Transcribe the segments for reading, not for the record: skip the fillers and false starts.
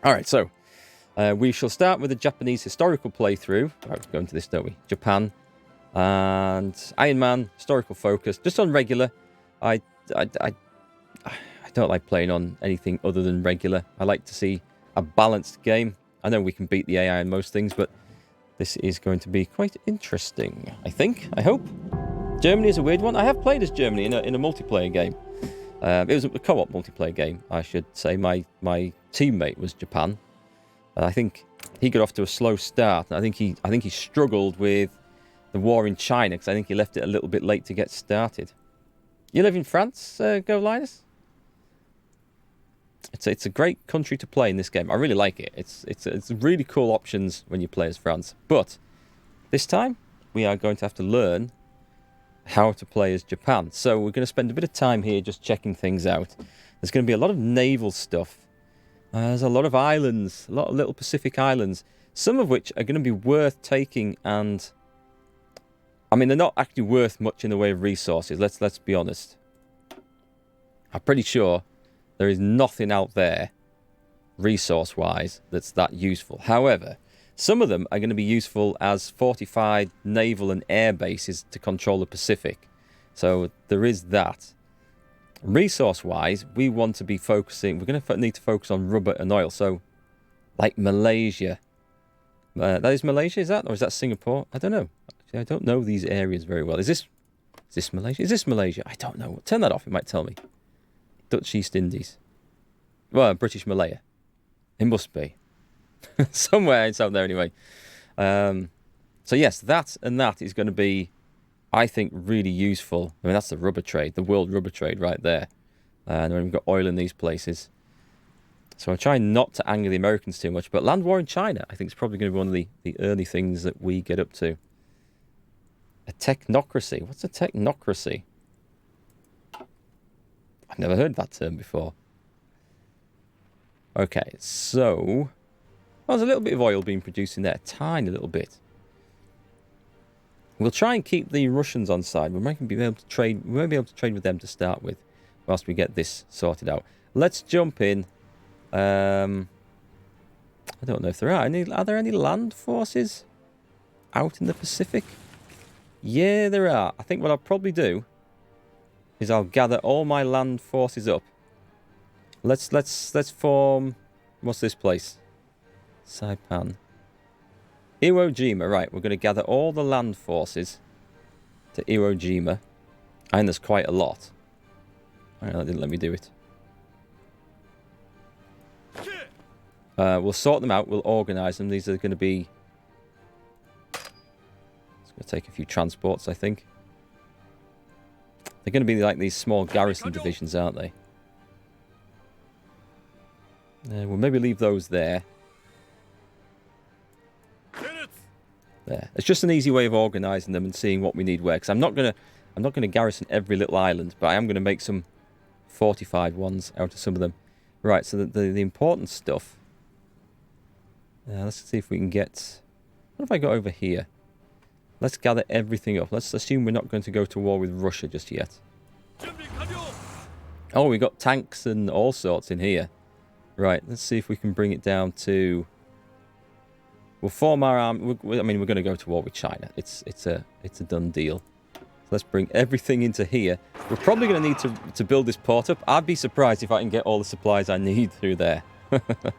Alright, so we shall start with a Japanese historical playthrough. Right, go into this, don't we? Japan. And Iron Man, historical focus. Just on regular. I don't like playing on anything other than regular. I like to see a balanced game. I know we can beat the AI in most things, but this is going to be quite interesting, I think. I hope. Germany is a weird one. I have played as Germany in a multiplayer game. It was a co-op multiplayer game, I should say. My teammate was Japan. I think he got off to a slow start. I think he struggled with the war in China because I think he left it a little bit late to get started. You live in France, Go Linus? It's a great country to play in this game. I really like it. It's really cool options when you play as France. But this time we are going to have to learn how to play as Japan. So we're going to spend a bit of time here just checking things out. There's going to be a lot of naval stuff. There's a lot of islands, a lot of little Pacific islands, some of which are going to be worth taking, and I mean, they're not actually worth much in the way of resources. Let's be honest. I'm pretty sure there is nothing out there, resource-wise, that's that useful. However, some of them are going to be useful as fortified naval and air bases to control the Pacific. So there is that. Resource-wise, we want to be focusing... We're going to need to focus on rubber and oil. So, like Malaysia. That is Malaysia, is that? Or is that Singapore? I don't know. Actually, I don't know these areas very well. Is this Malaysia? Is this Malaysia? I don't know. Turn that off. It might tell me. Dutch East Indies. Well, British Malaya. It must be. Somewhere it's out there anyway. So yes, that is going to be, I think, really useful. I mean, that's the rubber trade, the world rubber trade right there. And we've got oil in these places. So I'm trying not to anger the Americans too much. But land war in China, I think, is probably going to be one of the early things that we get up to. A technocracy. What's a technocracy? I've never heard that term before. Okay, so... Well, there's a little bit of oil being produced in there. A tiny little bit. We'll try and keep the Russians on side. We might be able to trade. We won't be able to trade with them to start with, whilst we get this sorted out. Let's jump in. I don't know if there are any. Are there any land forces out in the Pacific? Yeah, there are. I think what I'll probably do is I'll gather all my land forces up. Let's form. What's this place? Saipan. Iwo Jima, right, we're going to gather all the land forces to Iwo Jima. And there's quite a lot. Right, that didn't let me do it. We'll sort them out, we'll organise them. These are going to be... It's going to take a few transports, I think. They're going to be like these small garrison divisions, aren't they? We'll maybe leave those there. There. It's just an easy way of organising them and seeing what we need where. Because I'm not gonna garrison every little island, but I am gonna make some fortified ones out of some of them. Right. So the important stuff. Let's see if we can get. What if I go over here? Let's gather everything up. Let's assume we're not going to go to war with Russia just yet. Oh, we got tanks and all sorts in here. Right. Let's see if we can bring it down to. We'll form our army. I mean, we're going to go to war with China. It's a done deal. So let's bring everything into here. We're probably going to need to build this port up. I'd be surprised if I can get all the supplies I need through there. That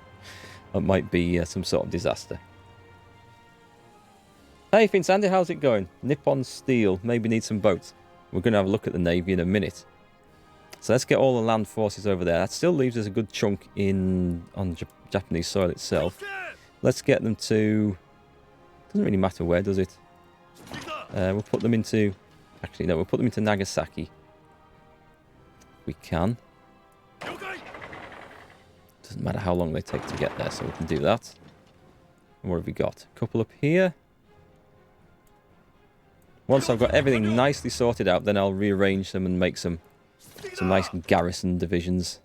might be some sort of disaster. Hey, Finn Sandy, how's it going? Nippon Steel. Maybe need some boats. We're going to have a look at the Navy in a minute. So let's get all the land forces over there. That still leaves us a good chunk on Japanese soil itself. Let's get them to... Doesn't really matter where, does it? We'll put them into... Actually, no, we'll put them into Nagasaki. We can. Doesn't matter how long they take to get there, so we can do that. And what have we got? A couple up here. Once I've got everything nicely sorted out, then I'll rearrange them and make some nice garrison divisions.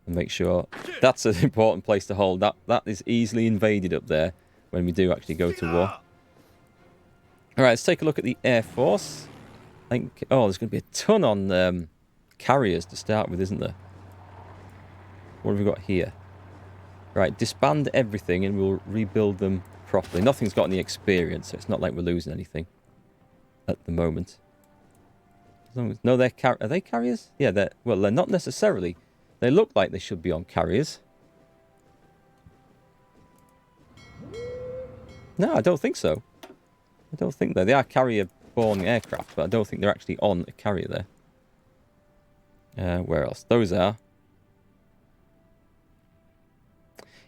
And make sure that's an important place to hold. That is easily invaded up there when we do actually go to war. All right, let's take a look at the Air Force. I think, oh, there's going to be a ton on carriers to start with, isn't there? What have we got here? Right, disband everything and we'll rebuild them properly. Nothing's got any experience, so it's not like we're losing anything at the moment. As long as, no, are they carriers? Yeah, well, they're not necessarily. They look like they should be on carriers. No, I don't think so. I don't think they are carrier-borne aircraft, but I don't think they're actually on a carrier there. Where else? Those are.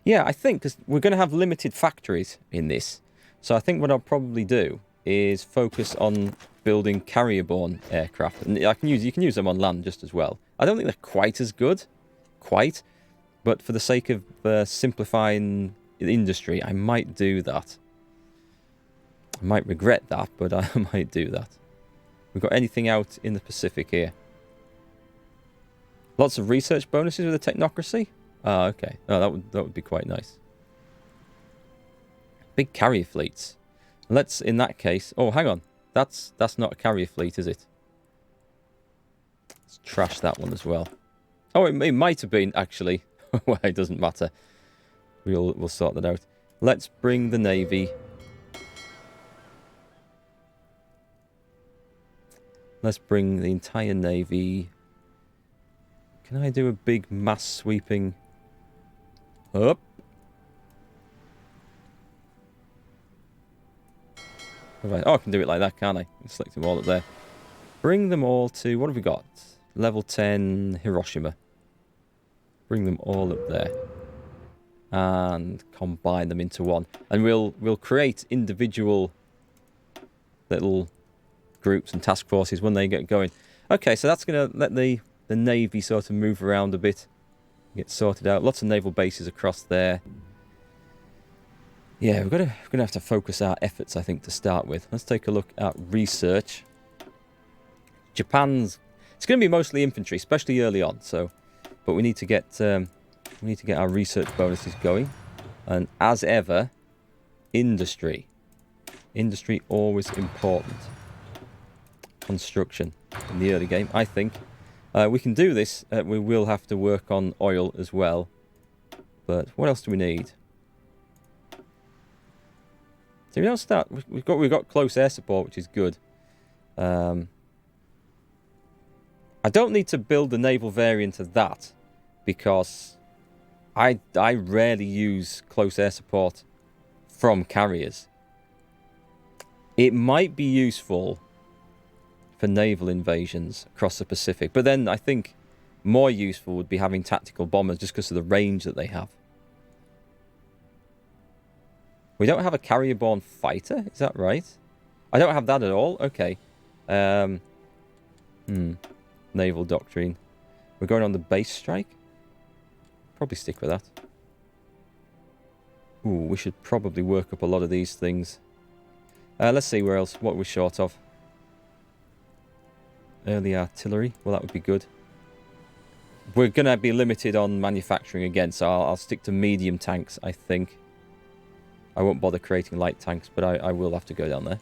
Yeah, I think, because we're going to have limited factories in this. So I think what I'll probably do is focus on building carrier-borne aircraft. And you can use them on land just as well. I don't think they're quite as good. But for the sake of simplifying the industry, I might do that. I might regret that, but I might do that. We've got anything out in the Pacific here? Lots of research bonuses with the technocracy? Ah, okay. Oh, that would be quite nice. Big carrier fleets. Let's, in that case... Oh, hang on. That's not a carrier fleet, is it? Let's trash that one as well. Oh, it might have been, actually. Well, it doesn't matter. We'll sort that out. Let's bring the Navy. Let's bring the entire Navy. Can I do a big mass sweeping up? Oh, I can do it like that, can't I? Select them all up there. Bring them all to... What have we got? Level 10 Hiroshima. Bring them all up there. And combine them into one. And we'll create individual little groups and task forces when they get going. Okay, so that's going to let the Navy sort of move around a bit. Get sorted out. Lots of naval bases across there. Yeah, we're gonna have to focus our efforts, I think, to start with. Let's take a look at research. Japan's... It's going to be mostly infantry, especially early on. So, but we need to get our research bonuses going. And as ever, industry. Industry always important. Construction in the early game, I think. We can do this. We will have to work on oil as well. But what else do we need? So we don't start. We've got close air support, which is good. I don't need to build the naval variant of that because I rarely use close air support from carriers. It might be useful for naval invasions across the Pacific, but then I think more useful would be having tactical bombers just because of the range that they have. We don't have a carrier-borne fighter, is that right? I don't have that at all? Okay. Naval doctrine. We're going on the base strike? Probably stick with that. Ooh, we should probably work up a lot of these things. Let's see where else, what we're short of. Early artillery, well that would be good. We're going to be limited on manufacturing again, so I'll stick to medium tanks, I think. I won't bother creating light tanks, but I will have to go down there.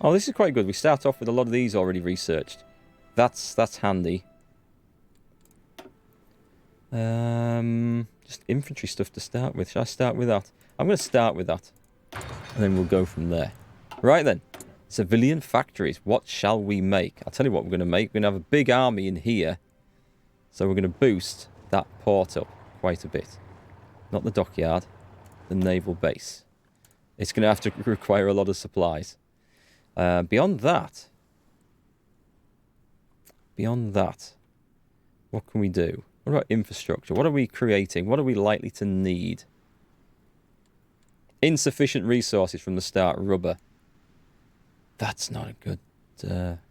Oh, this is quite good. We start off with a lot of these already researched. That's handy. Just infantry stuff to start with. Should I start with that? I'm going to start with that. And then we'll go from there. Right then. Civilian factories. What shall we make? I'll tell you what we're going to make. We're going to have a big army in here. So we're going to boost that port up quite a bit. Not the dockyard. The naval base. It's going to have to require a lot of supplies. Beyond that, what can we do? What about infrastructure? What are we creating? What are we likely to need? Insufficient resources from the start. Rubber. That's not a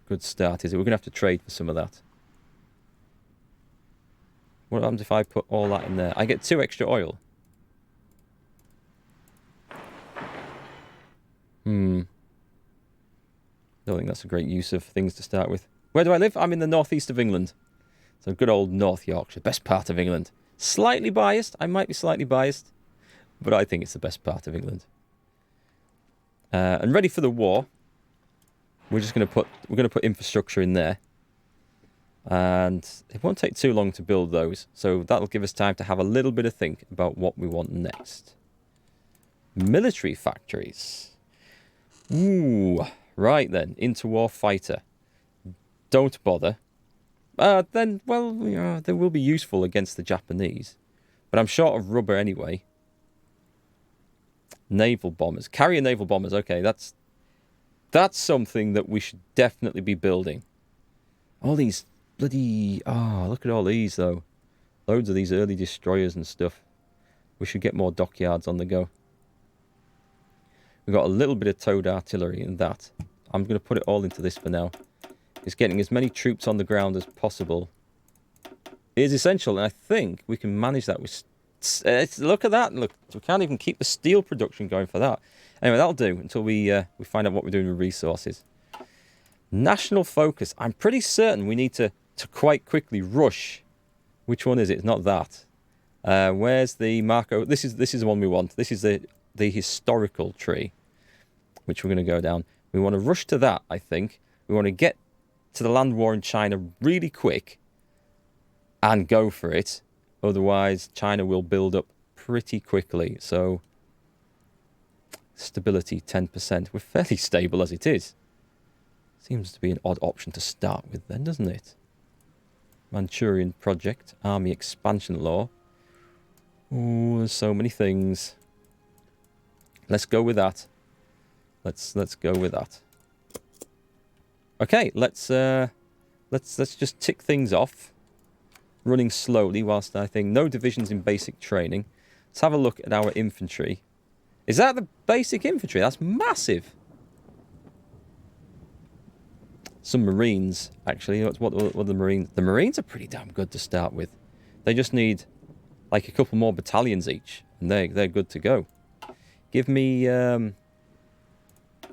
good start, is it? We're going to have to trade for some of that. What happens if I put all that in there? I get 2 extra oil. Don't think that's a great use of things to start with. Where do I live? I'm in the northeast of England. So good old North Yorkshire, best part of England. Slightly biased. I might be slightly biased, but I think it's the best part of England. And ready for the war. We're going to put infrastructure in there. And it won't take too long to build those. So that'll give us time to have a little bit of think about what we want next. Military factories. Ooh, right then. Interwar fighter. Don't bother. Then, well, they will be useful against the Japanese. But I'm short of rubber anyway. Naval bombers. Carrier naval bombers. Okay, that's something that we should definitely be building. All these bloody... Oh, look at all these, though. Loads of these early destroyers and stuff. We should get more dockyards on the go. We've got a little bit of towed artillery in that. I'm going to put it all into this for now. It's getting as many troops on the ground as possible is essential, and I think we can manage that with... look at that. Look, we can't even keep the steel production going for that. Anyway, that'll do until we find out what we're doing with resources. National focus. I'm pretty certain we need to quite quickly rush. Which one is it? It's not that. Where's the Marco? This is the one we want. This is the historical tree, which we're going to go down. We want to rush to that, I think. We want to get to the land war in China really quick and go for it. Otherwise, China will build up pretty quickly. So, stability 10%. We're fairly stable as it is. Seems to be an odd option to start with then, doesn't it? Manchurian project, army expansion law. Oh, there's so many things. Let's go with that. Let's go with that. Okay, let's just tick things off. Running slowly whilst I think no divisions in basic training. Let's have a look at our infantry. Is that the basic infantry? That's massive. Some Marines, actually. What are the Marines? The Marines are pretty damn good to start with. They just need like a couple more battalions each, and they're good to go. Give me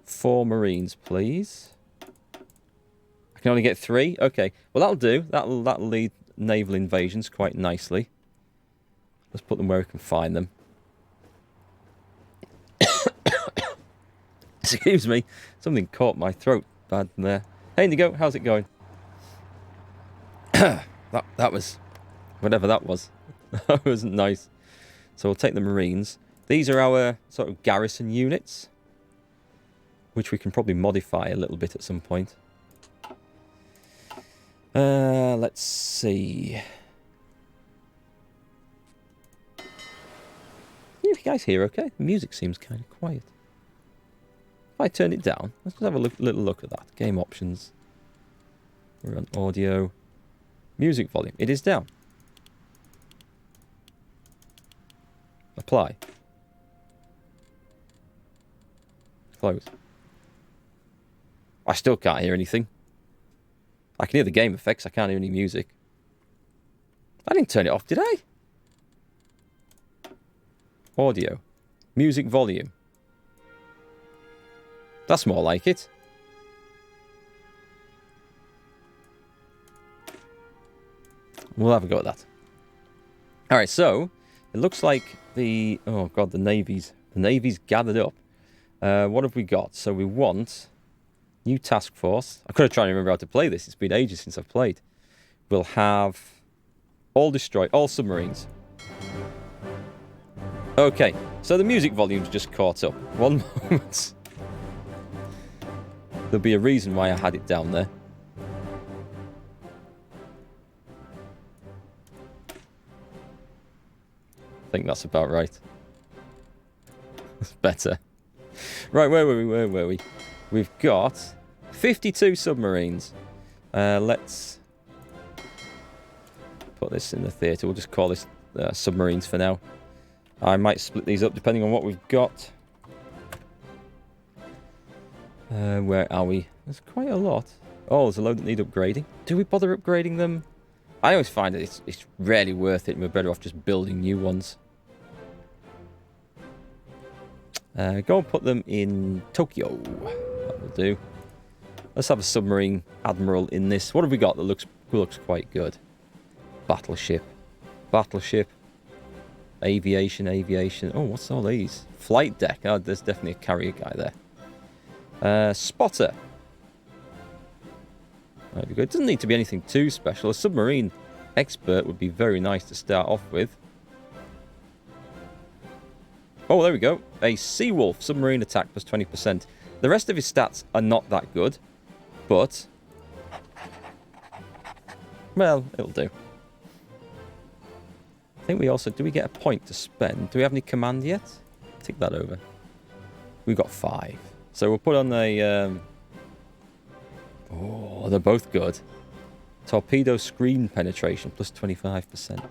4 Marines, please. I can only get 3. Okay, well that'll do. That'll lead naval invasions quite nicely. Let's put them where we can find them. Excuse me, something caught my throat bad there. Hey Indigo, how's it going? that was whatever that was. That wasn't nice. So we'll take the Marines. These are our sort of garrison units, which we can probably modify a little bit at some point. Let's see. You guys hear okay? The music seems kind of quiet. If I turn it down, let's just have a little look at that. Game options. We're on audio. Music volume. It is down. Apply. Close. I still can't hear anything. I can hear the game effects. I can't hear any music. I didn't turn it off, did I? Audio. Music volume. That's more like it. We'll have a go at that. Alright, so it looks like the... Oh god, the Navy's gathered up. What have we got? So we want... New task force. I've got to try and remember how to play this. It's been ages since I've played. We'll have all destroy, all submarines. Okay, so the music volume's just caught up. One moment. There'll be a reason why I had it down there. I think that's about right. That's better. Right, where were we? We've got 52 submarines. Let's put this in the theatre. We'll just call this submarines for now. I might split these up depending on what we've got. Where are we? There's quite a lot. Oh, there's a load that need upgrading. Do we bother upgrading them? I always find that it's rarely worth it, and we're better off just building new ones. Go and put them in Tokyo. That will do. Let's have a submarine admiral in this. What have we got that looks quite good? Battleship. Battleship. Aviation. Oh, what's all these? Flight deck. Oh, there's definitely a carrier guy there. Spotter. That'd be good. It doesn't need to be anything too special. A submarine expert would be very nice to start off with. Oh, there we go. A Seawolf submarine attack plus 20%. The rest of his stats are not that good, but... well, it'll do. I think we also... do we get a point to spend? Do we have any command yet? Take that over. We've got 5. So we'll put on a... oh, they're both good. Torpedo screen penetration plus 25%.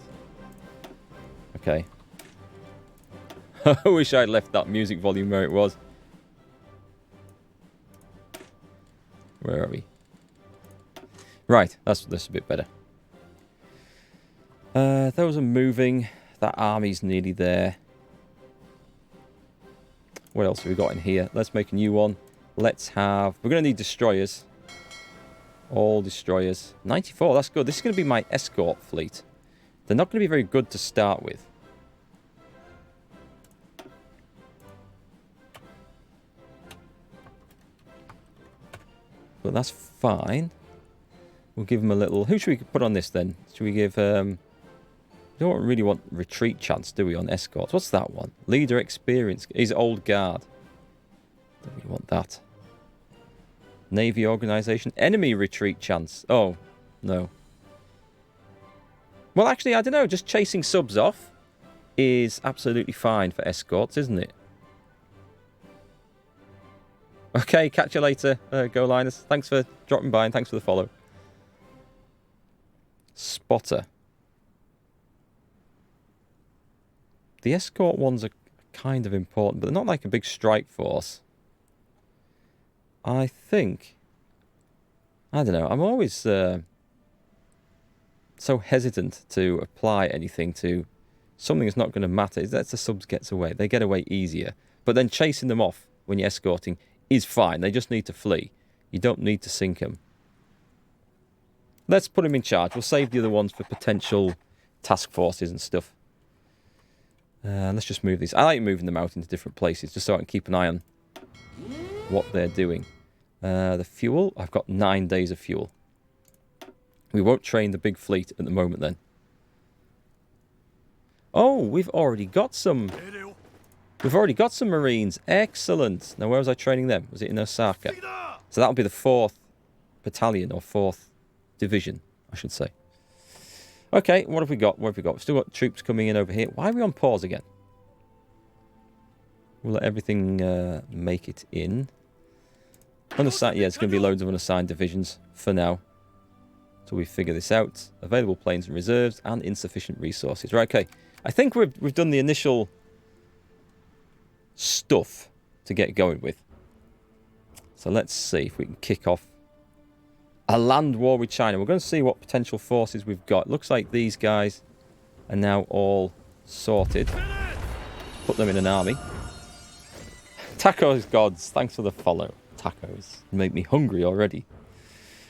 Okay. I wish I'd left that music volume where it was. Where are we? Right, that's a bit better. Those are moving. That army's nearly there. What else have we got in here? Let's make a new one. Let's have... we're going to need destroyers. All destroyers. 94, that's good. This is going to be my escort fleet. They're not going to be very good to start with. But that's fine. We'll give them a little... who should we put on this then? Should we give... we don't really want retreat chance, do we, on escorts? What's that one? Leader experience. He's old guard. Don't really want that. Navy organization. Enemy retreat chance. Oh, no. Well, actually, I don't know. Just chasing subs off is absolutely fine for escorts, isn't it? Okay, catch you later, Go Linus. Thanks for dropping by and thanks for the follow. Spotter. The escort ones are kind of important, but they're not like a big strike force. I think... I don't know. I'm always so hesitant to apply anything to something that's not going to matter. That's the subs gets away. They get away easier. But then chasing them off when you're escorting is fine. They just need to flee. You don't need to sink them. Let's put him in charge. We'll save the other ones for potential task forces and stuff. Let's just move these. I like moving them out into different places just so I can keep an eye on what they're doing. The fuel. I've got 9 days of fuel. We won't train the big fleet at the moment then. Oh, we've already got some... we've already got some Marines. Excellent. Now, where was I training them? Was it in Osaka? So that'll be the 4th Battalion or 4th Division, I should say. Okay, what have we got? What have we got? We've still got troops coming in over here. Why are we on pause again? We'll let everything make it in. Unassigned, yeah, it's going to be loads of unassigned divisions for now. Until we figure this out. Available planes and reserves and insufficient resources. Right, okay. I think we've done the initial stuff to get going with. So let's see if we can kick off a land war with China. We're going to see what potential forces we've got. Looks like these guys are now all sorted. Put them in an army. Tacos gods, thanks for the follow. Tacos make me hungry already.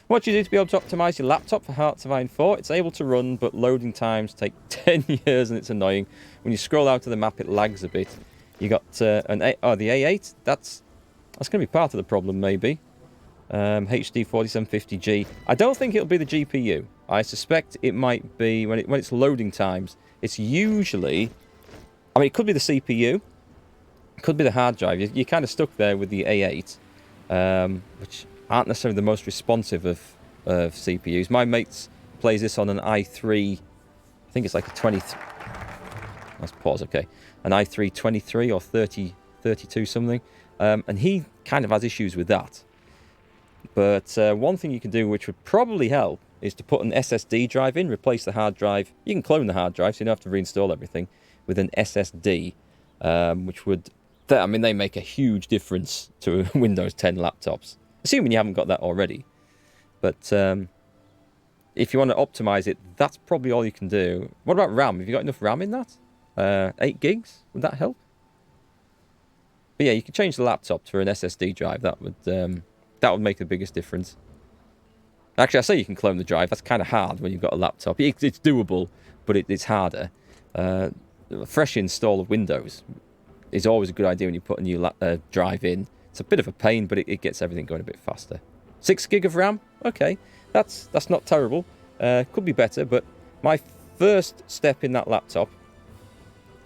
What do you do to be able to optimize your laptop for Hearts of Iron 4? It's able to run, but loading times take 10 years and it's annoying. When you scroll out of the map, it lags a bit. You got the A8. That's going to be part of the problem, maybe. HD 4750G. I don't think it'll be the GPU. I suspect it might be when it's loading times. It's usually, I mean, it could be the CPU. It could be the hard drive. You're kind of stuck there with the A8, which aren't necessarily the most responsive of CPUs. My mate plays this on an i3. I think it's like a 20. Let's pause. Okay, an i3 23 or 32 something, and he kind of has issues with that. But one thing you can do, which would probably help, is to put an SSD drive in, replace the hard drive. You can clone the hard drive, so you don't have to reinstall everything, with an SSD, which would... I mean, they make a huge difference to Windows 10 laptops. Assuming you haven't got that already. But if you want to optimize it, that's probably all you can do. What about RAM? Have you got enough RAM in that? 8 gigs? Would that help? But yeah, you can change the laptop to an SSD drive. That would make the biggest difference. Actually, I say you can clone the drive. That's kind of hard when you've got a laptop. It's doable, but it's harder. A fresh install of Windows is always a good idea when you put a new drive in. It's a bit of a pain, but it gets everything going a bit faster. 6 gig of RAM? Okay. That's not terrible. Could be better, but my first step in that laptop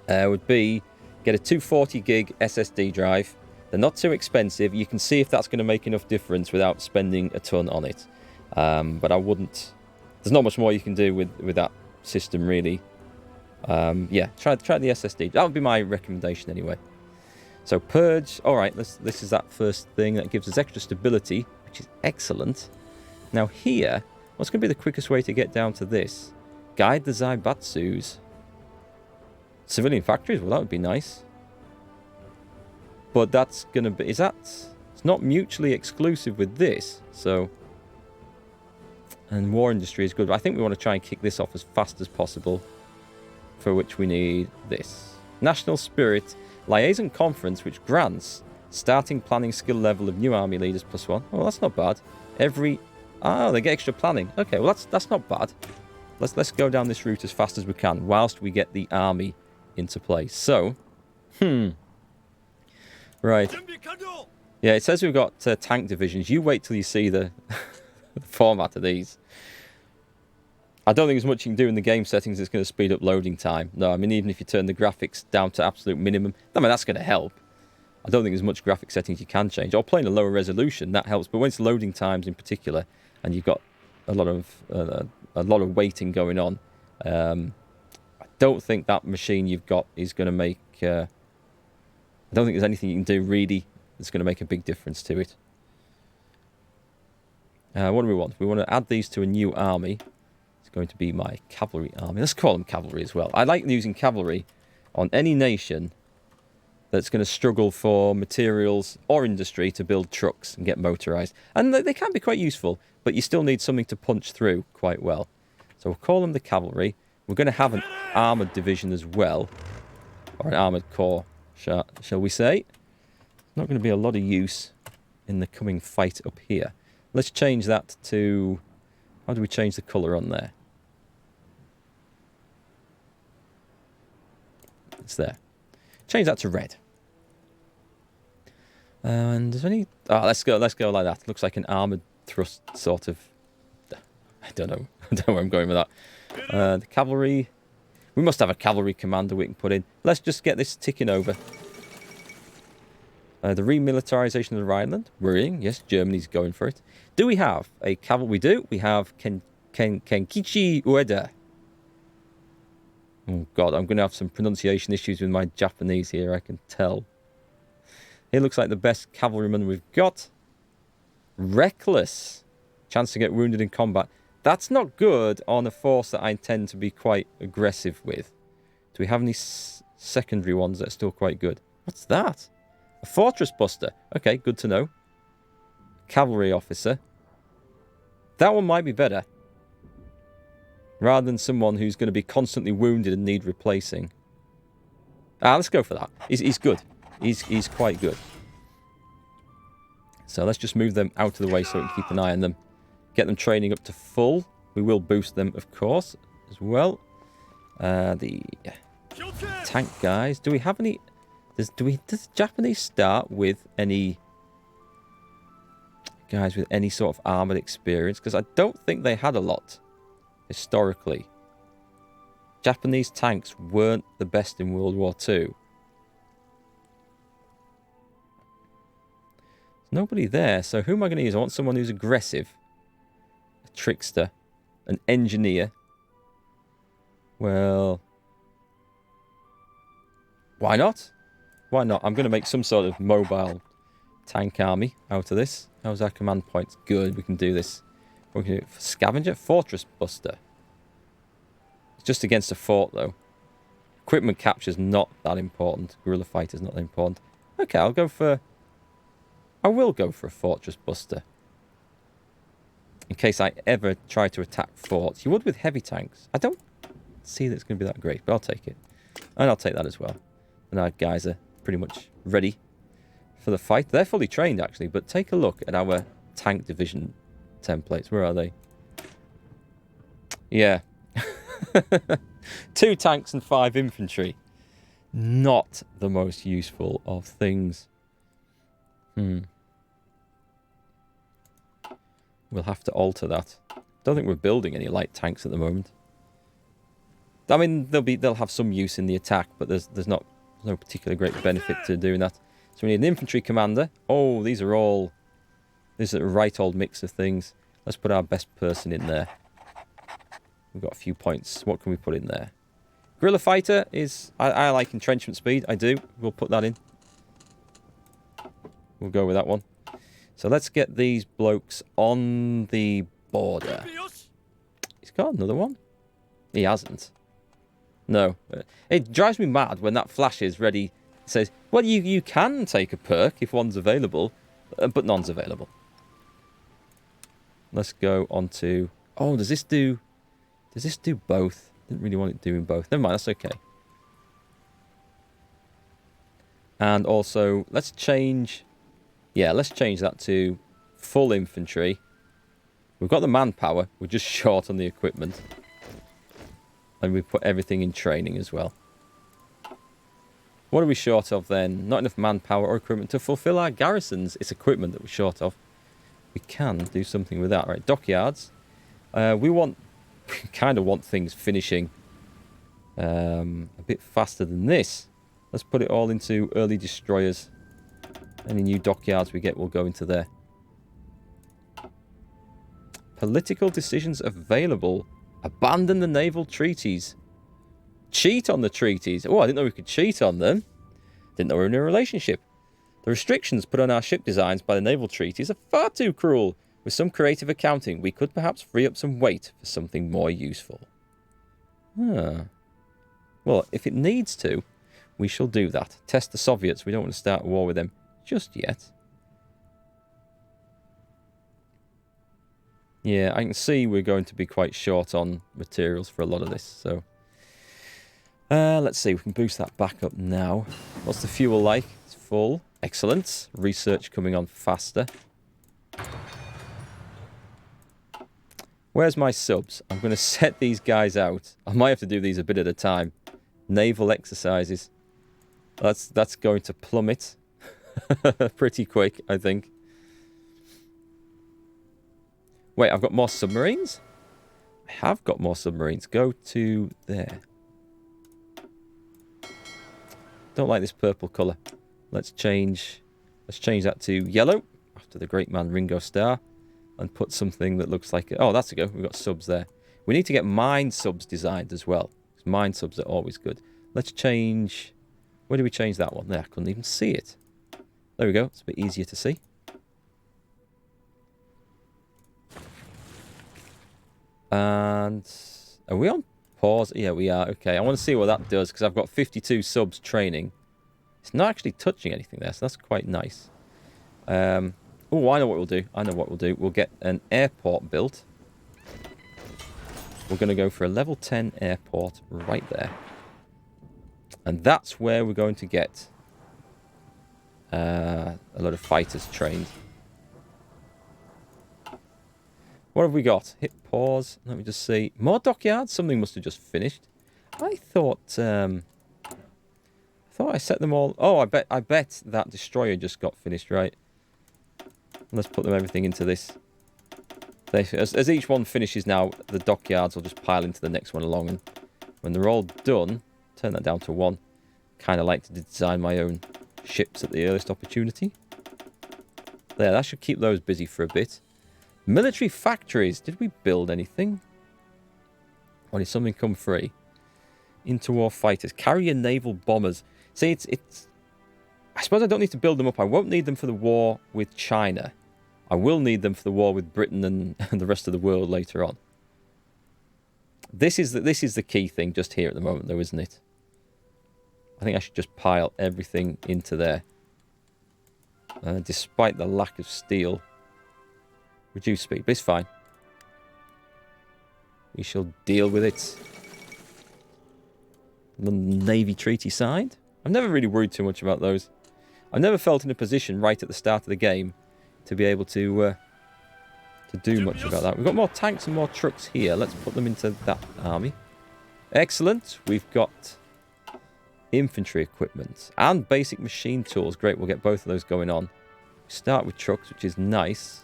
would be get a 240 gig SSD drive. They're not too expensive. You can see if that's going to make enough difference without spending a ton on it. But I wouldn't. There's not much more you can do with that system, really. Yeah, try the SSD. That would be my recommendation anyway. So purge. All right, this is that first thing that gives us extra stability, which is excellent. Now here, what's going to be the quickest way to get down to this? Guide the Zaibatsus. Civilian factories. Well, that would be nice. But that's going to be... Is that... It's not mutually exclusive with this, so... And war industry is good. But I think we want to try and kick this off as fast as possible. For which we need this. National Spirit Liaison Conference, which grants starting planning skill level of new army leaders +1. Oh, that's not bad. Every... Oh, they get extra planning. Okay, well, that's not bad. Let's go down this route as fast as we can, whilst we get the army into place. So... Right. Yeah, it says we've got tank divisions. You wait till you see the, the format of these. I don't think there's much you can do in the game settings that's going to speed up loading time. No, I mean, even if you turn the graphics down to absolute minimum, I mean, that's going to help. I don't think there's much graphic settings you can change. Or playing a lower resolution, that helps. But when it's loading times in particular, and you've got a lot of waiting going on, I don't think that machine you've got is going to make... I don't think there's anything you can do really that's going to make a big difference to it. What do we want? We want to add these to a new army. It's going to be my cavalry army. Let's call them cavalry as well. I like using cavalry on any nation that's going to struggle for materials or industry to build trucks and get motorized. And they can be quite useful, but you still need something to punch through quite well. So we'll call them the cavalry. We're going to have an armoured division as well, or an armoured corps. Shall we say? Not going to be a lot of use in the coming fight up here. Let's change that to... How do we change the colour on there? It's there. Change that to red. And is there any... Oh, let's go like that. Looks like an armoured thrust sort of... I don't know. I don't know where I'm going with that. The cavalry... We must have a cavalry commander we can put in. Let's just get this ticking over. The remilitarization of the Rhineland. Worrying. Yes, Germany's going for it. Do we have a cavalry? We do. We have Kenkichi Ueda. Oh, God. I'm going to have some pronunciation issues with my Japanese here, I can tell. He looks like the best cavalryman we've got. Reckless. Chance to get wounded in combat. That's not good on a force that I intend to be quite aggressive with. Do we have any secondary ones that are still quite good? What's that? A fortress buster. Okay, good to know. Cavalry officer. That one might be better. Rather than someone who's going to be constantly wounded and need replacing. Let's go for that. He's good. He's quite good. So let's just move them out of the way so we can keep an eye on them. Get them training up to full. We will boost them, of course, as well. The tank guys. Do we have any... Does Japanese start with any... guys with any sort of armoured experience? Because I don't think they had a lot, historically. Japanese tanks weren't the best in World War II. There's nobody there, so who am I going to use? I want someone who's aggressive. Trickster, an engineer. Well, why not? Why not? I'm going to make some sort of mobile tank army out of this. How's our command points? Good, we can do this. We can do it for scavenger, fortress buster. It's just against a fort though. Equipment capture's not that important. Guerrilla fighter's not that important. Okay, I will go for a fortress buster. In case I ever try to attack forts. You would with heavy tanks. I don't see that it's going to be that great, but I'll take it. And I'll take that as well. And our guys are pretty much ready for the fight. They're fully trained, actually, but take a look at our tank division templates. Where are they? Yeah. 2 tanks and 5 infantry. Not the most useful of things. We'll have to alter that. Don't think we're building any light tanks at the moment. I mean, they'll have some use in the attack, but there's no particular great benefit to doing that. So we need an infantry commander. Oh, these are a right old mix of things. Let's put our best person in there. We've got a few points. What can we put in there? Guerrilla fighter is... I like entrenchment speed. I do. We'll put that in. We'll go with that one. So let's get these blokes on the border. He's got another one. He hasn't. No. It drives me mad when that flashes ready. It says, well, you can take a perk if one's available, but none's available. Let's go on to... Oh, does this do both? Didn't really want it doing both. Never mind, that's okay. And also, let's change... Yeah, let's change that to full infantry. We've got the manpower. We're just short on the equipment. And we put everything in training as well. What are we short of then? Not enough manpower or equipment to fulfill our garrisons. It's equipment that we're short of. We can do something with that. Right, dockyards. We kind of want things finishing a bit faster than this. Let's put it all into early destroyers. Any new dockyards we get will go into there. Political decisions available. Abandon the naval treaties. Cheat on the treaties. Oh, I didn't know we could cheat on them. Didn't know we were in a relationship. The restrictions put on our ship designs by the naval treaties are far too cruel. With some creative accounting, we could perhaps free up some weight for something more useful. Well, if it needs to, we shall do that. Test the Soviets. We don't want to start a war with them just yet. Yeah, I can see we're going to be quite short on materials for a lot of this, so... let's see, we can boost that back up now. What's the fuel like? It's full. Excellent. Research coming on faster. Where's my subs? I'm going to set these guys out. I might have to do these a bit at a time. Naval exercises. That's going to plummet pretty quick, I think. Wait, I've got more submarines? I have got more submarines. Go to there. Don't like this purple colour. Let's change that to yellow, after the great man Ringo Starr, and put something that looks like... Oh, that's a go. We've got subs there. We need to get mine subs designed as well. Mine subs are always good. Let's change... Where do we change that one? There, I couldn't even see it. There we go. It's a bit easier to see. And are we on pause? Yeah, we are. Okay, I want to see what that does because I've got 52 subs training. It's not actually touching anything there, so that's quite nice. Oh, I know what we'll do. We'll get an airport built. We're going to go for a level 10 airport right there. And that's where we're going to get a lot of fighters trained. What have we got? Hit pause. Let me just see. More dockyards? Something must have just finished. I thought I set them all... Oh, I bet that destroyer just got finished, right? Let's put everything into this. As each one finishes now, the dockyards will just pile into the next one along. And when they're all done, turn that down to 1. Kind of like to design my own ships at the earliest opportunity. There, that should keep those busy for a bit. Military factories. Did we build anything? Or did something come free? Interwar fighters. Carrier naval bombers. See, it's... I suppose I don't need to build them up. I won't need them for the war with China. I will need them for the war with Britain and the rest of the world later on. This is the key thing just here at the moment, though, isn't it? I think I should just pile everything into there. Despite the lack of steel. Reduce speed, but it's fine. We shall deal with it. The Navy treaty signed. I've never really worried too much about those. I've never felt in a position right at the start of the game to be able to do much about that. We've got more tanks and more trucks here. Let's put them into that army. Excellent. We've got infantry equipment and basic machine tools. Great, we'll get both of those going on. Start with trucks, which is nice.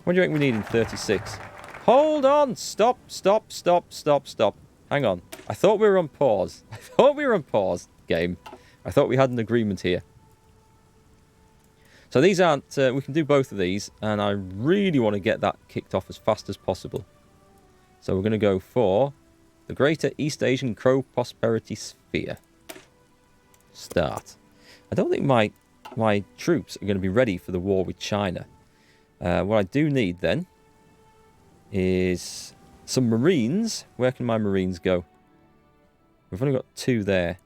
What do you think we need in 36? Hold on! Stop, stop, stop, stop, stop. Hang on. I thought we were on pause. I thought we were on pause, game. I thought we had an agreement here. So these aren't... we can do both of these, and I really want to get that kicked off as fast as possible. So we're going to go for the Greater East Asian Crow Prosperity Sphere. Start. I don't think my troops are going to be ready for the war with China. What I do need then is some Marines. Where can my Marines go? We've only got 2 there.